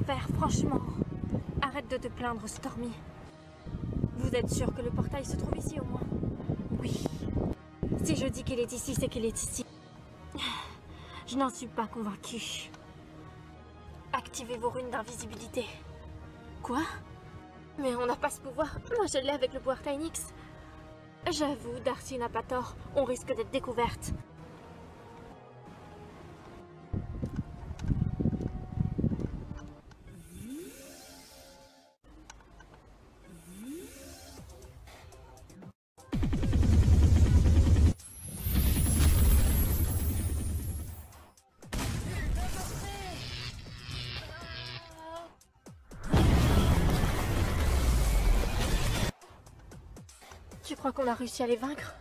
faire, franchement. Arrête de te plaindre, Stormy. Vous êtes sûr que le portail se trouve ici au moins? Oui. Si je dis qu'il est ici, c'est qu'il est ici. Je n'en suis pas convaincue. Activez vos runes d'invisibilité. Quoi? Mais on n'a pas ce pouvoir. Moi je l'ai avec le pouvoir Tynix. J'avoue, Darcy n'a pas tort. On risque d'être découverte. Tu crois qu'on a réussi à les vaincre?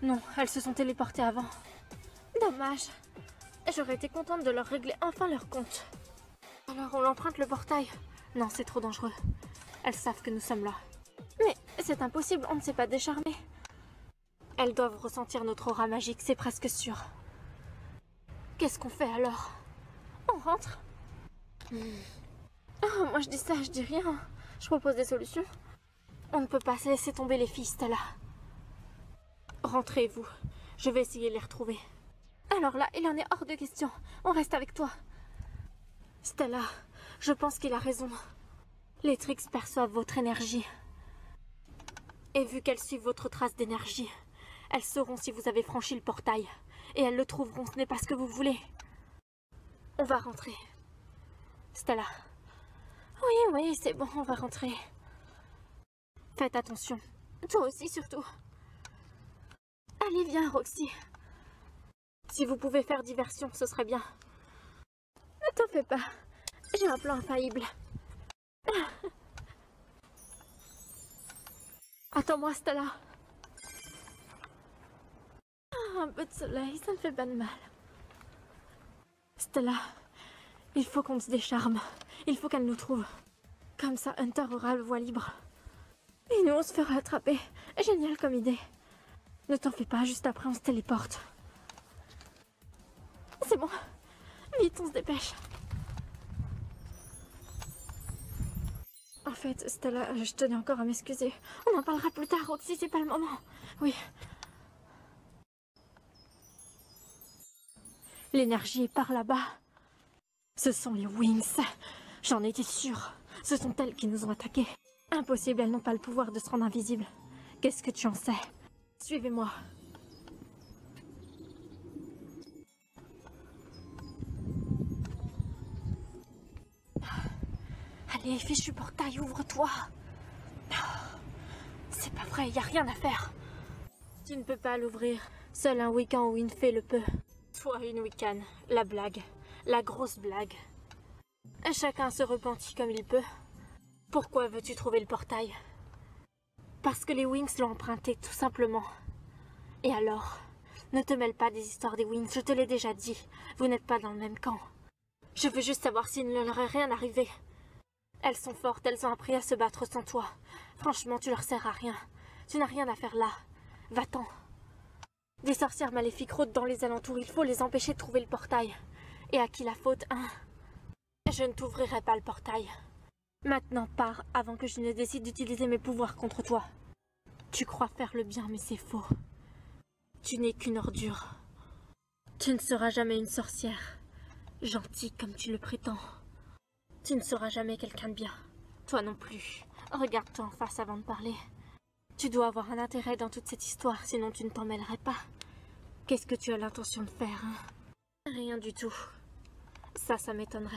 Non, elles se sont téléportées avant. Dommage. J'aurais été contente de leur régler enfin leur compte. Alors on emprunte le portail. Non, c'est trop dangereux. Elles savent que nous sommes là. Mais c'est impossible, on ne s'est pas décharmé. Elles doivent ressentir notre aura magique, c'est presque sûr. Qu'est-ce qu'on fait alors? On rentre? Oh, moi je dis ça, je dis rien. Je propose des solutions. On ne peut pas se laisser tomber les filles, Stella. Rentrez-vous. Je vais essayer de les retrouver. Alors là, il en est hors de question. On reste avec toi. Stella, je pense qu'il a raison. Les Trix perçoivent votre énergie. Et vu qu'elles suivent votre trace d'énergie, elles sauront si vous avez franchi le portail. Et elles le trouveront, ce n'est pas ce que vous voulez. On va rentrer. Stella. Oui, c'est bon, on va rentrer. Faites attention. Toi aussi, surtout. Allez, viens, Roxy. Si vous pouvez faire diversion, ce serait bien. Ne t'en fais pas. J'ai un plan infaillible. Attends-moi, Stella. Un peu de soleil, ça ne fait pas de mal. Stella, il faut qu'on se décharme. Il faut qu'elle nous trouve. Comme ça, Hunter aura le voie libre. Et nous, on se fera attraper. Génial comme idée. Ne t'en fais pas, juste après, on se téléporte. C'est bon. Vite, on se dépêche. En fait, Stella, je tenais encore à m'excuser. On en parlera plus tard, Roxy, c'est pas le moment. Oui. L'énergie est par là-bas. Ce sont les Wings. J'en étais sûre. Ce sont elles qui nous ont attaqués. Impossible, elles n'ont pas le pouvoir de se rendre invisibles. Qu'est-ce que tu en sais? Suivez-moi. Allez, fichu portail, ouvre-toi. C'est pas vrai, y a rien à faire. Tu ne peux pas l'ouvrir. Seul un Wiccan ou une fée le peut. Toi, une Wiccan. La blague. La grosse blague. Chacun se repentit comme il peut. Pourquoi veux-tu trouver le portail? Parce que les Wings l'ont emprunté, tout simplement. Et alors? Ne te mêle pas des histoires des Wings, je te l'ai déjà dit. Vous n'êtes pas dans le même camp. Je veux juste savoir s'il ne leur est rien arrivé. Elles sont fortes, elles ont appris à se battre sans toi. Franchement, tu leur sers à rien. Tu n'as rien à faire là. Va-t'en. Des sorcières maléfiques rôdent dans les alentours, il faut les empêcher de trouver le portail. Et à qui la faute, hein? Je ne t'ouvrirai pas le portail. Maintenant, pars avant que je ne décide d'utiliser mes pouvoirs contre toi. Tu crois faire le bien, mais c'est faux. Tu n'es qu'une ordure. Tu ne seras jamais une sorcière. Gentille comme tu le prétends. Tu ne seras jamais quelqu'un de bien. Toi non plus. Regarde-toi en face avant de parler. Tu dois avoir un intérêt dans toute cette histoire, sinon tu ne t'en mêlerais pas. Qu'est-ce que tu as l'intention de faire, hein? Rien du tout. Ça m'étonnerait.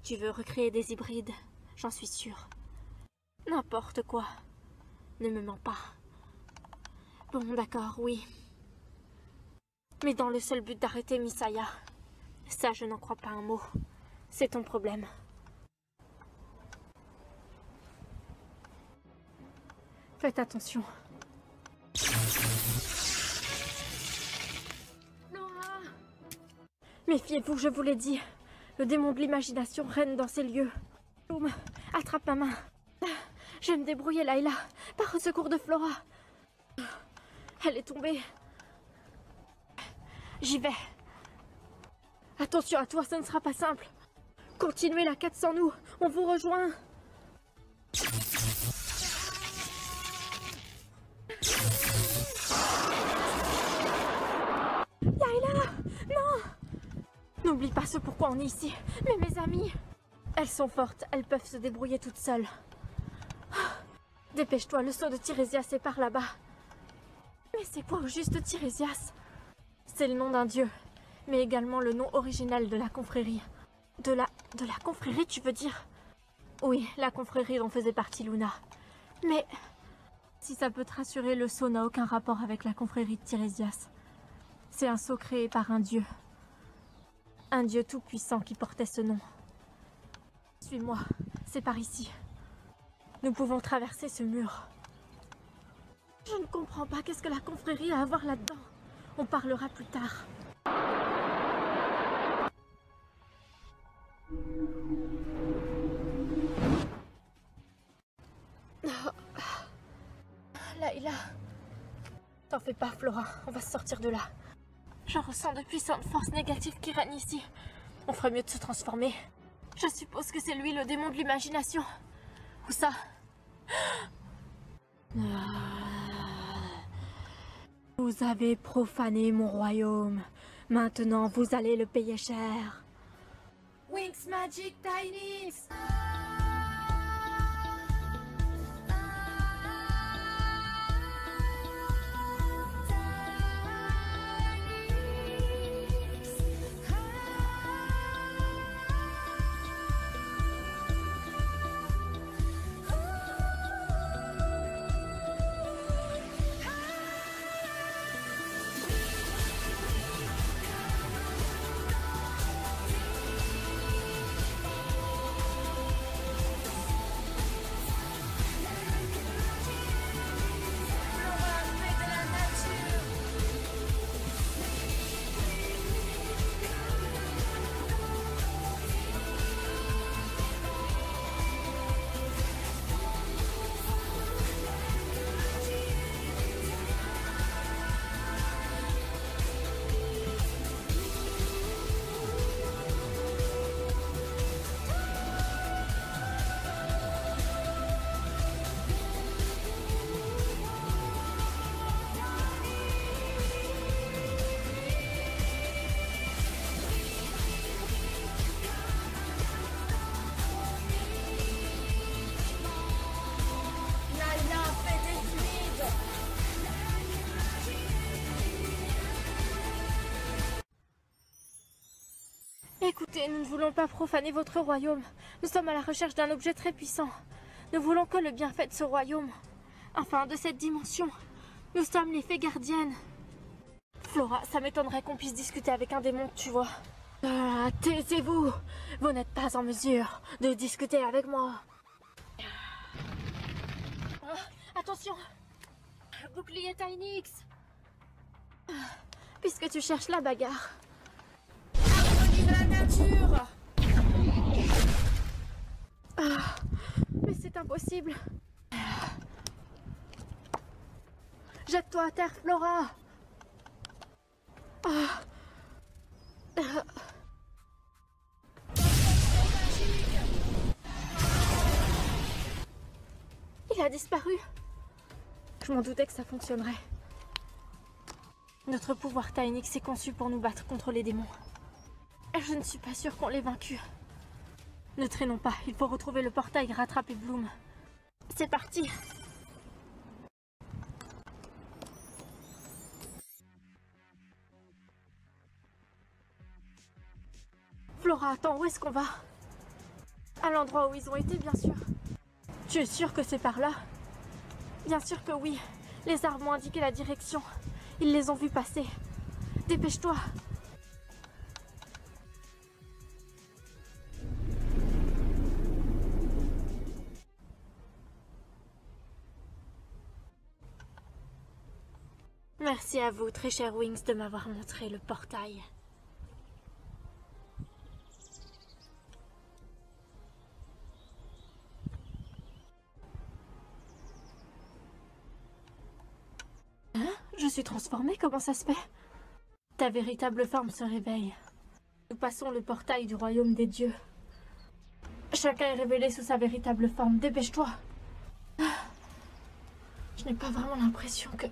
Tu veux recréer des hybrides, j'en suis sûre. N'importe quoi. Ne me mens pas. Bon, d'accord, oui. Mais dans le seul but d'arrêter Misaya. Ça, je n'en crois pas un mot. C'est ton problème. Faites attention. Laura! Méfiez-vous, je vous l'ai dit. Le démon de l'imagination règne dans ces lieux. Bloom, attrape ma main. Je vais me débrouiller, Layla. Par au secours de Flora. Elle est tombée. J'y vais. Attention à toi, ce ne sera pas simple. Continuez la quête sans nous, on vous rejoint. Layla, non! N'oublie pas ce pourquoi on est ici, mais mes amies, elles sont fortes, elles peuvent se débrouiller toutes seules. Dépêche-toi, le sceau de Tirésias est par là-bas. Mais c'est quoi au juste Tirésias? C'est le nom d'un dieu, mais également le nom originel de la confrérie. De la confrérie, tu veux dire? Oui, la confrérie dont faisait partie Luna. Mais si ça peut te rassurer, le sceau n'a aucun rapport avec la confrérie de Tirésias. C'est un sceau créé par un dieu. Un dieu tout-puissant qui portait ce nom. Suis-moi, c'est par ici. Nous pouvons traverser ce mur. Je ne comprends pas, qu'est-ce que la confrérie a à voir là-dedans? On parlera plus tard. Layla. T'en fais pas, Flora, on va se sortir de là. Je ressens de puissantes forces négatives qui règnent ici. On ferait mieux de se transformer. Je suppose que c'est lui le démon de l'imagination. Où ça? Vous avez profané mon royaume. Maintenant, vous allez le payer cher. Winx Magic Tynix! Écoutez, nous ne voulons pas profaner votre royaume. Nous sommes à la recherche d'un objet très puissant. Nous voulons que le bienfait de ce royaume. Enfin, de cette dimension. Nous sommes les fées gardiennes. Flora, ça m'étonnerait qu'on puisse discuter avec un démon, tu vois. Ah, taisez-vous. Vous n'êtes pas en mesure de discuter avec moi. Ah, attention. Bouclier Tynix. Puisque tu cherches la bagarre. De la nature. Ah, mais c'est impossible. Jette-toi à terre, Flora. Ah. Il a disparu. Je m'en doutais que ça fonctionnerait. Notre pouvoir Tynix est conçu pour nous battre contre les démons. Je ne suis pas sûre qu'on l'ait vaincu. Ne traînons pas, il faut retrouver le portail et rattraper Bloom. C'est parti! Flora, attends, où est-ce qu'on va? À l'endroit où ils ont été, bien sûr. Tu es sûre que c'est par là? Bien sûr que oui. Les arbres m'ont indiqué la direction. Ils les ont vus passer. Dépêche-toi! Merci à vous, très cher Winx, de m'avoir montré le portail. Hein? Je suis transformée, comment ça se fait? Ta véritable forme se réveille. Nous passons le portail du royaume des dieux. Chacun est révélé sous sa véritable forme. Dépêche-toi. Je n'ai pas vraiment l'impression que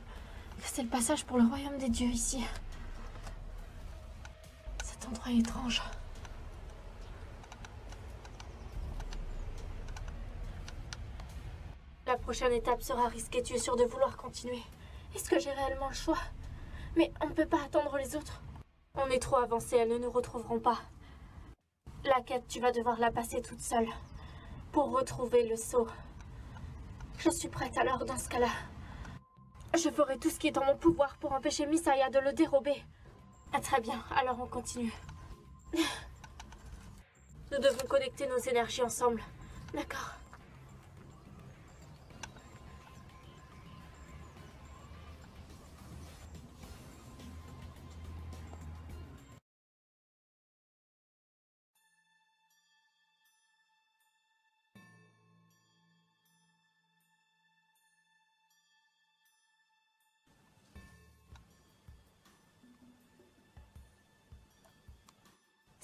c'est le passage pour le royaume des dieux ici. Cet endroit est étrange. La prochaine étape sera risquée. Tu es sûr de vouloir continuer? Est-ce que j'ai réellement le choix? Mais on ne peut pas attendre les autres. On est trop avancé, elles ne nous retrouveront pas. La quête, tu vas devoir la passer toute seule. Pour retrouver le sceau. Je suis prête alors dans ce cas-là. Je ferai tout ce qui est en mon pouvoir pour empêcher Misaya de le dérober. Ah, très bien, alors on continue. Nous devons connecter nos énergies ensemble. D'accord.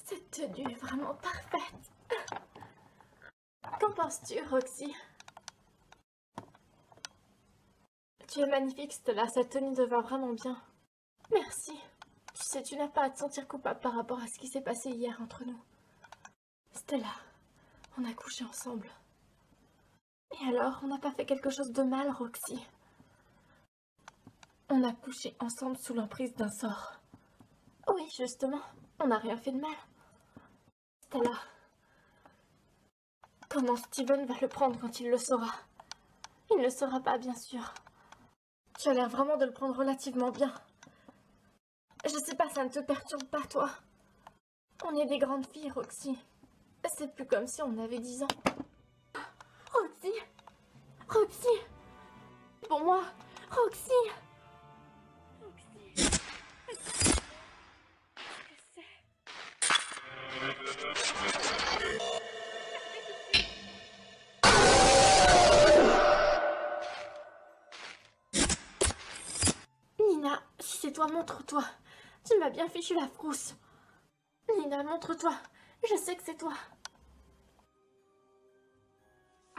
Cette tenue est vraiment parfaite. Qu'en penses-tu, Roxy? Tu es magnifique, Stella. Cette tenue te va vraiment bien. Merci. Tu sais, tu n'as pas à te sentir coupable par rapport à ce qui s'est passé hier entre nous. Stella, on a couché ensemble. Et alors, on n'a pas fait quelque chose de mal, Roxy? On a couché ensemble sous l'emprise d'un sort. Oui, justement, on n'a rien fait de mal. Stella, comment Steven va le prendre quand il le saura? Il ne le saura pas, bien sûr. Tu as l'air vraiment de le prendre relativement bien. Je sais pas, ça ne te perturbe pas, toi? On est des grandes filles, Roxy. C'est plus comme si on avait 10 ans. Roxy! Roxy! Pour moi, Roxy! Roxy! Nina, si c'est toi, montre-toi. Tu m'as bien fichu la frousse. Nina, montre-toi. Je sais que c'est toi.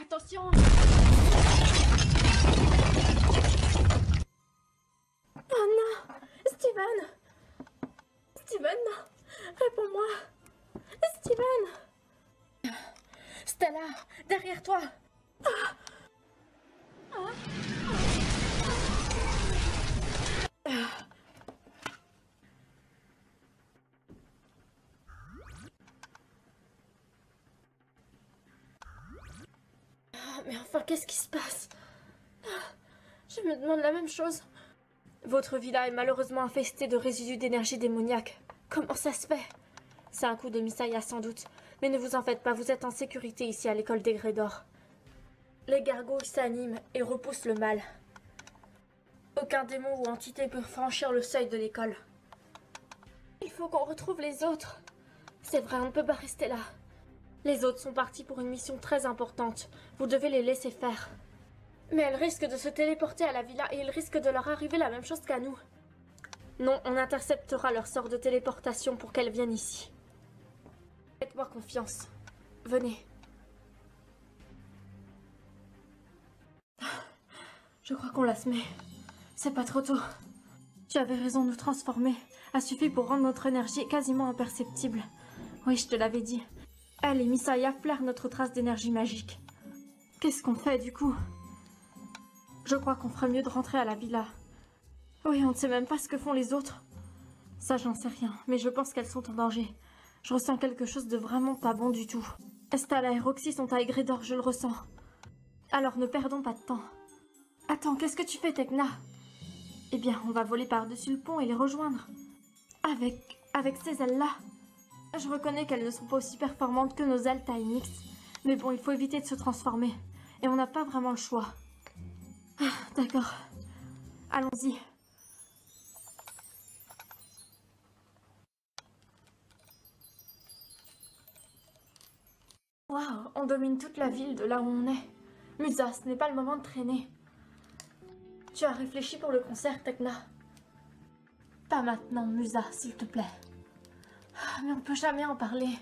Attention! Oh non! Steven! Steven, non! Réponds-moi! Steven! Stella, derrière toi! Mais enfin, qu'est-ce qui se passe? Je me demande la même chose. Votre villa est malheureusement infestée de résidus d'énergie démoniaque. Comment ça se fait? C'est un coup de Misaya sans doute. Mais ne vous en faites pas, vous êtes en sécurité ici à l'école des Grédor. Les gargouilles s'animent et repoussent le mal. Aucun démon ou entité peut franchir le seuil de l'école. Il faut qu'on retrouve les autres. C'est vrai, on ne peut pas rester là. Les autres sont partis pour une mission très importante. Vous devez les laisser faire. Mais elles risquent de se téléporter à la villa et il risque de leur arriver la même chose qu'à nous. Non, on interceptera leur sort de téléportation pour qu'elles viennent ici. Faites-moi confiance. Venez. Je crois qu'on la se met. C'est pas trop tôt. Tu avais raison, nous transformer a suffi pour rendre notre énergie quasiment imperceptible. Oui, je te l'avais dit. Elle et Misaya flairent notre trace d'énergie magique. Qu'est-ce qu'on fait du coup? Je crois qu'on ferait mieux de rentrer à la villa. Oui, on ne sait même pas ce que font les autres. Ça, j'en sais rien, mais je pense qu'elles sont en danger. Je ressens quelque chose de vraiment pas bon du tout. Stella et Roxy sont à Aigredor, je le ressens. Alors ne perdons pas de temps. Attends, qu'est-ce que tu fais, Tekna? Eh bien, on va voler par-dessus le pont et les rejoindre. Avec ces ailes-là. Je reconnais qu'elles ne sont pas aussi performantes que nos ailes Tainix. Mais bon, il faut éviter de se transformer. Et on n'a pas vraiment le choix. Ah, d'accord. Allons-y. Waouh, on domine toute la ville de là où on est. Musa, ce n'est pas le moment de traîner. Tu as réfléchi pour le concert, Tekna? Pas maintenant, Musa, s'il te plaît. Mais on peut jamais en parler.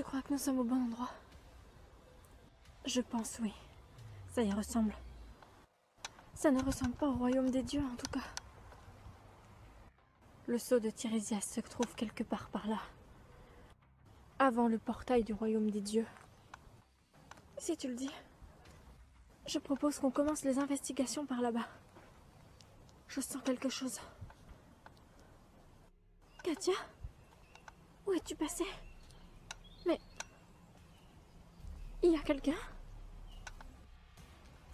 crois que nous sommes au bon endroit. Je pense, oui. Ça y ressemble. Ça ne ressemble pas au royaume des dieux, en tout cas. Le sceau de Tirésias se trouve quelque part par là. Avant le portail du royaume des dieux. Si tu le dis, je propose qu'on commence les investigations par là-bas. Je sens quelque chose. Katia? Où es-tu passée? Mais... il y a quelqu'un?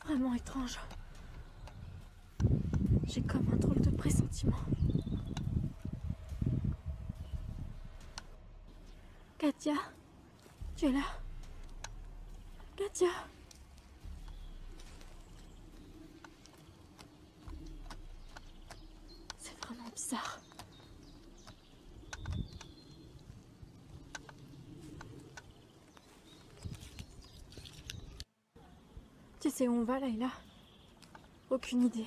Vraiment étrange. J'ai comme un drôle de pressentiment. Katia? Tu es là? Katia? C'est vraiment bizarre. Tu sais où on va, Layla? Aucune idée.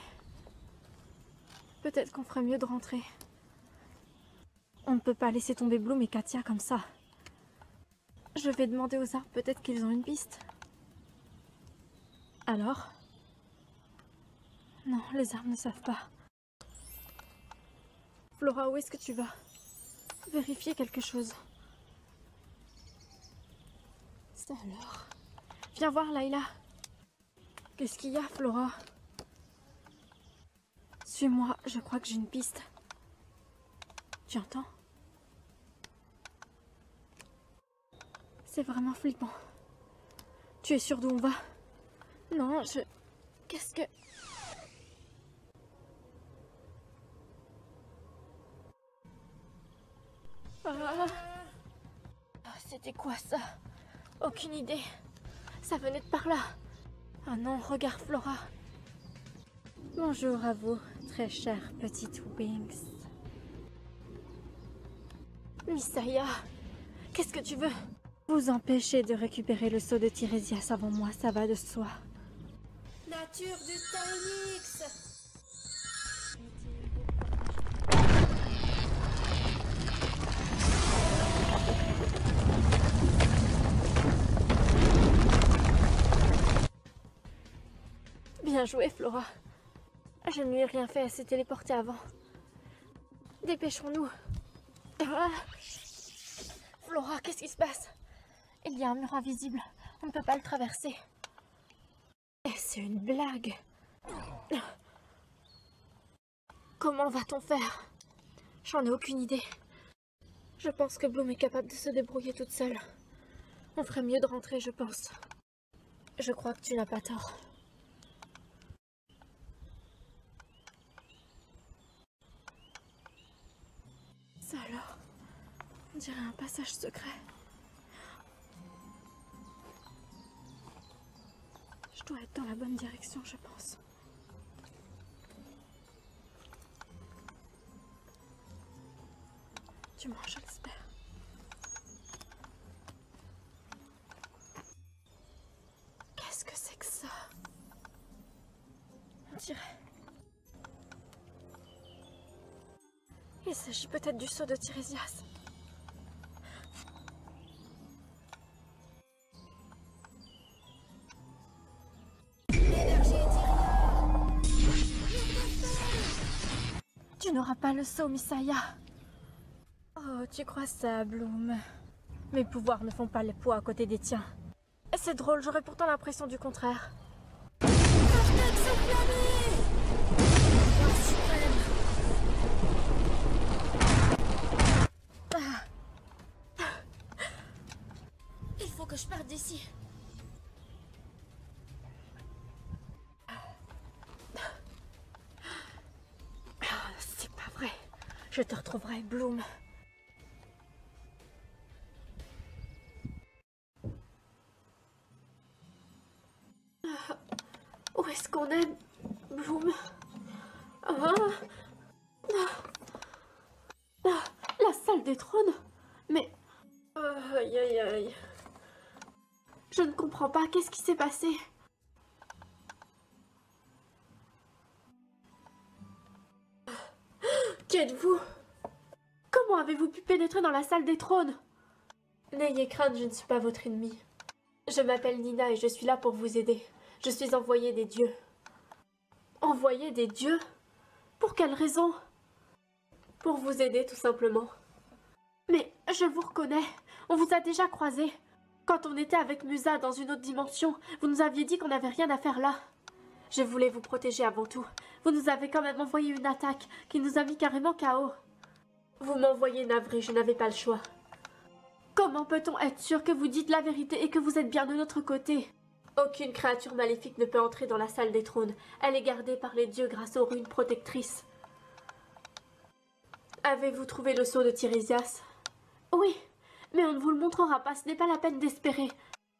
Peut-être qu'on ferait mieux de rentrer. On ne peut pas laisser tomber Bloom et Katia comme ça. Je vais demander aux arbres, peut-être qu'ils ont une piste. Alors? Non, les arbres ne savent pas. Flora, où est-ce que tu vas? Vérifier quelque chose. Ça alors? Viens voir, Layla. Qu'est-ce qu'il y a, Flora? Suis-moi, je crois que j'ai une piste. Tu entends? C'est vraiment flippant. Tu es sûre d'où on va? Non, Qu'est-ce que... Ah, c'était quoi ça? Aucune idée. Ça venait de par là. Ah non, regarde Flora. Bonjour à vous, très chère petite Wings. Misaya, qu'est-ce que tu veux? Vous empêcher de récupérer le sceau de Tirésias avant moi, ça va de soi. Nature du Tynix. Bien joué, Flora. Je ne lui ai rien fait, elle s'est téléportée avant. Dépêchons-nous. Ah. Flora, qu'est-ce qui se passe? Il y a un mur invisible. On ne peut pas le traverser. Est-ce une blague? Comment va-t-on faire? J'en ai aucune idée. Je pense que Bloom est capable de se débrouiller toute seule. On ferait mieux de rentrer, je pense. Je crois que tu n'as pas tort. Ça alors? On dirait un passage secret. Je dois être dans la bonne direction, je pense. Du moins, je l'espère. Qu'est-ce que c'est que ça? On dirait... il s'agit peut-être du sceau de Tirésias. Tu n'auras pas le sceau, Misaya. Oh, tu crois ça, Bloom? Mes pouvoirs ne font pas le poids à côté des tiens. C'est drôle, j'aurais pourtant l'impression du contraire. Il faut que je parte d'ici. C'est pas vrai. Je te retrouverai, Bloom. Où est-ce qu'on est, Bloom? La salle des trônes? Mais... aïe aïe aïe. Je ne comprends pas, qu'est-ce qui s'est passé? Qui êtes-vous? Comment avez-vous pu pénétrer dans la salle des trônes? N'ayez crainte, je ne suis pas votre ennemi. Je m'appelle Nina et je suis là pour vous aider. Je suis envoyée des dieux. Envoyée des dieux? Pour quelle raison? Pour vous aider, tout simplement. Mais je vous reconnais. On vous a déjà croisés. Quand on était avec Musa dans une autre dimension, vous nous aviez dit qu'on n'avait rien à faire là. Je voulais vous protéger avant tout. Vous nous avez quand même envoyé une attaque qui nous a mis carrément KO. Vous m'envoyez navré, je n'avais pas le choix. Comment peut-on être sûr que vous dites la vérité et que vous êtes bien de notre côté? Aucune créature maléfique ne peut entrer dans la salle des trônes. Elle est gardée par les dieux grâce aux runes protectrices. Avez-vous trouvé le sceau de Tiresias? Oui, mais on ne vous le montrera pas, ce n'est pas la peine d'espérer.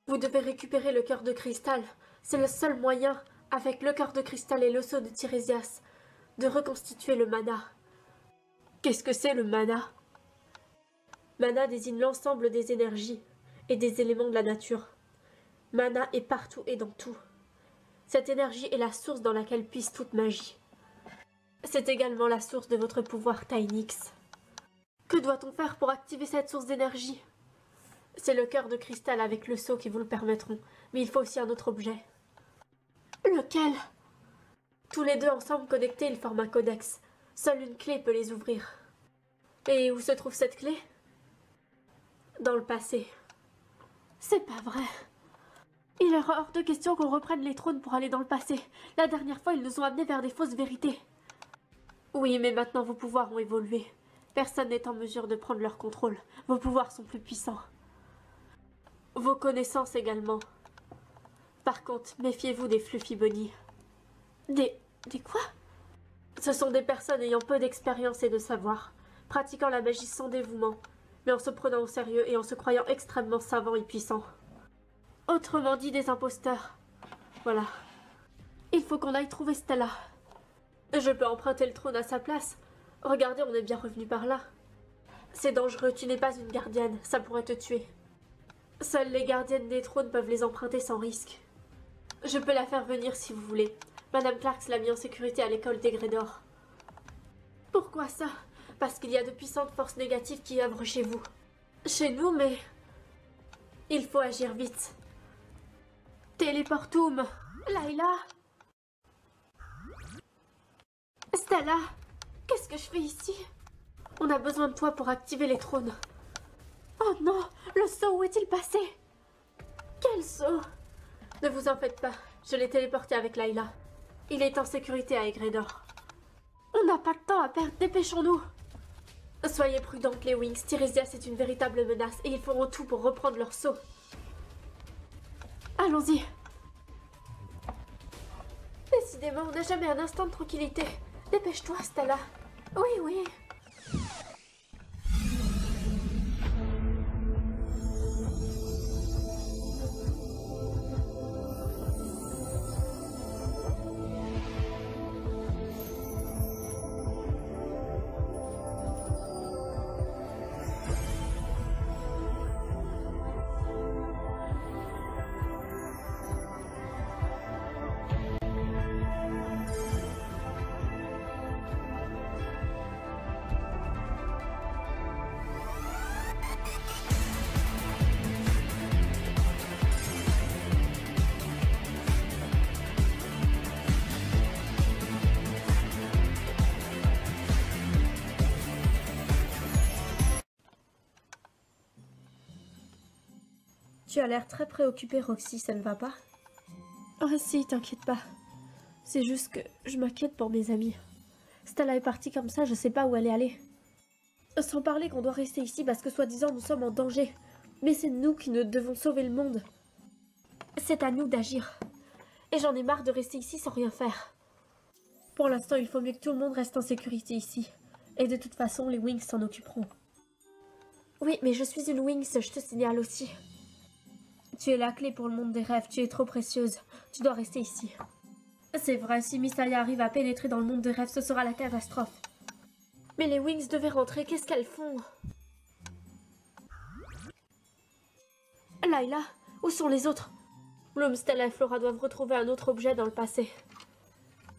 Vous devez récupérer le cœur de cristal. C'est le seul moyen, avec le cœur de cristal et le sceau de Tiresias, de reconstituer le mana. Qu'est-ce que c'est le mana? Mana désigne l'ensemble des énergies et des éléments de la nature. Mana est partout et dans tout. Cette énergie est la source dans laquelle puise toute magie. C'est également la source de votre pouvoir Tainix. Que doit-on faire pour activer cette source d'énergie? C'est le cœur de cristal avec le sceau qui vous le permettront, mais il faut aussi un autre objet. Lequel? Tous les deux ensemble connectés, ils forment un codex. Seule une clé peut les ouvrir. Et où se trouve cette clé? Dans le passé. C'est pas vrai. Il est hors de question qu'on reprenne les trônes pour aller dans le passé. La dernière fois, ils nous ont amenés vers des fausses vérités. Oui, mais maintenant vos pouvoirs ont évolué. Personne n'est en mesure de prendre leur contrôle. Vos pouvoirs sont plus puissants. Vos connaissances également. Par contre, méfiez-vous des Fluffy Bunny. Des quoi? Ce sont des personnes ayant peu d'expérience et de savoir, pratiquant la magie sans dévouement, mais en se prenant au sérieux et en se croyant extrêmement savants et puissants. Autrement dit, des imposteurs. Voilà. Il faut qu'on aille trouver Stella. Je peux emprunter le trône à sa place. Regardez, on est bien revenu par là. C'est dangereux, tu n'es pas une gardienne, ça pourrait te tuer. Seules les gardiennes des trônes peuvent les emprunter sans risque. Je peux la faire venir si vous voulez. Madame Clarks l'a mis en sécurité à l'école des Grédor. Pourquoi ça? Parce qu'il y a de puissantes forces négatives qui œuvrent chez vous. Chez nous, mais... il faut agir vite. Téléportum! Layla! Stella! Qu'est-ce que je fais ici? On a besoin de toi pour activer les trônes. Oh non! Le sceau, où est-il passé? Quel sceau? Ne vous en faites pas, je l'ai téléporté avec Layla. Il est en sécurité à Egredor. On n'a pas de temps à perdre, dépêchons-nous! Soyez prudentes, les Wings. Tiresias est une véritable menace et ils feront tout pour reprendre leur sceau. Allons-y. Décidément, on n'a jamais un instant de tranquillité. Dépêche-toi, Stella. Oui, oui. Tu as l'air très préoccupée, Roxy, ça ne va pas? Oh si, t'inquiète pas. C'est juste que je m'inquiète pour mes amis. Stella est partie comme ça, je sais pas où elle est allée. Sans parler qu'on doit rester ici parce que soi-disant nous sommes en danger. Mais c'est nous qui ne devons sauver le monde. C'est à nous d'agir. Et j'en ai marre de rester ici sans rien faire. Pour l'instant, il faut mieux que tout le monde reste en sécurité ici. Et de toute façon, les Wings s'en occuperont. Oui, mais je suis une Wings, je te signale aussi. Tu es la clé pour le monde des rêves, tu es trop précieuse. Tu dois rester ici. C'est vrai, si Miss Talia arrive à pénétrer dans le monde des rêves, ce sera la catastrophe. Mais les Wings devaient rentrer, qu'est-ce qu'elles font? Layla, où sont les autres? Bloom, Stella et Flora doivent retrouver un autre objet dans le passé.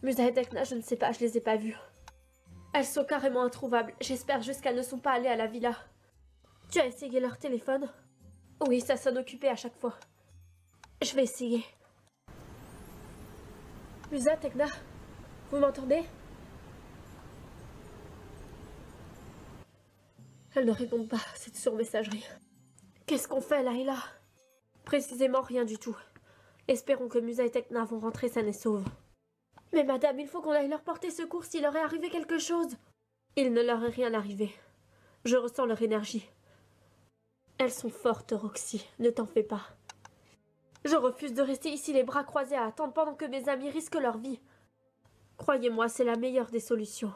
Musa et Tekna, je ne sais pas, je les ai pas vues. Elles sont carrément introuvables, j'espère juste qu'elles ne sont pas allées à la villa. Tu as essayé leur téléphone? Oui, ça sonne occupé à chaque fois. Je vais essayer. Musa, Tekna, vous m'entendez? Elle ne répond pas, c'est sur messagerie. Qu'est-ce qu'on fait, Layla? Précisément rien du tout. Espérons que Musa et Tekna vont rentrer saines et sauves. Mais madame, il faut qu'on aille leur porter secours s'il leur est arrivé quelque chose. Il ne leur est rien arrivé. Je ressens leur énergie. Elles sont fortes, Roxy, ne t'en fais pas. Je refuse de rester ici les bras croisés à attendre pendant que mes amis risquent leur vie. Croyez-moi, c'est la meilleure des solutions.